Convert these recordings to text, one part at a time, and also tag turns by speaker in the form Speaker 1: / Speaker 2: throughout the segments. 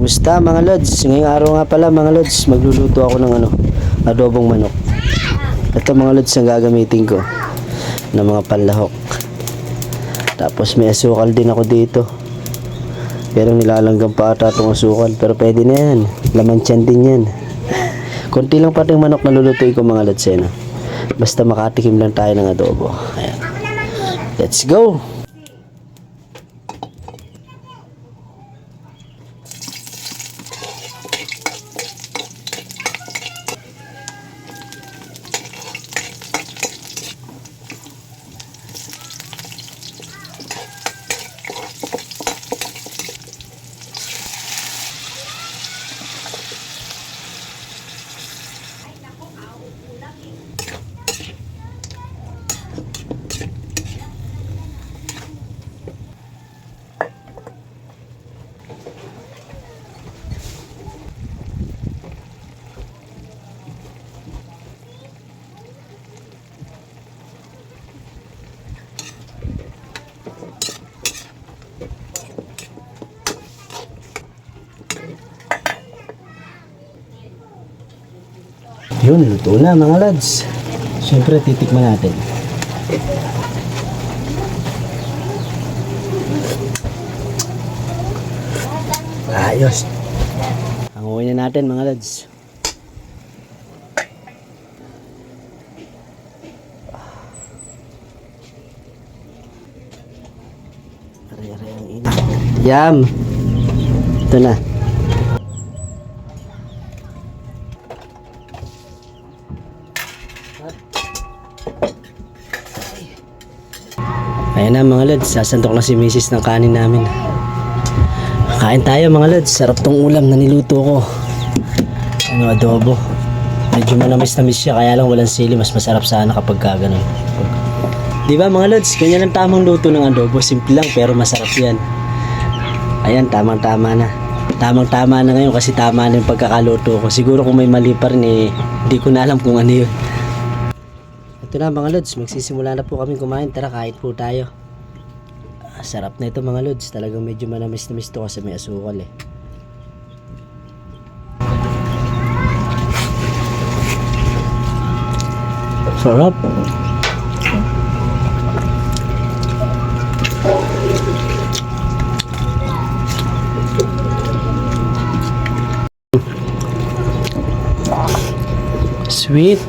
Speaker 1: Kumusta mga lods? Ngayong araw nga pala mga lods, magluluto ako ng adobong manok. Ito mga lods ang gagamitin ko ng mga panlahok. Tapos may asukal din ako dito. Pero nilalanggam pa ata itong asukal. Pero pwede na yan. Laman tiyan din yan. Konti lang pati yung manok na lulutuin ko mga lods. Basta makatikim lang tayo ng adobo. Ayan. Let's go! Yun, luto na mga lads. Siyempre, titikman natin. Ayos. Hanguin na natin mga lads. Aray-aray ang init. Yum! Ito na. Ayan na mga lods, sasantok na si Mrs. ng kanin namin. Kain tayo mga lods, sarap tong ulam na niluto ko. Adobo. Medyo manamis-namis siya, kaya lang walang sili, mas masarap sana kapag gano'n. Diba mga lods, ganyan ang tamang luto ng adobo. Simple lang pero masarap yan. Ayan, tamang-tama na. Tamang-tama na ngayon kasi tama na yung pagkakaluto ko. Siguro kung may mali pa rin hindi ko na alam kung ano yun. Ito na mga lods, magsisimula na po kami kumain. Tara, kain po tayo. Sarap na ito mga lods. Talagang medyo manamis-namis to kasi may asukal Sarap. Sweet.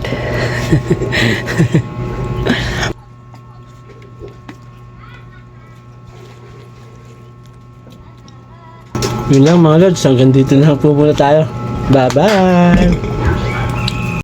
Speaker 1: Yun lang mga lods, hanggang dito na po muna tayo. Bye bye.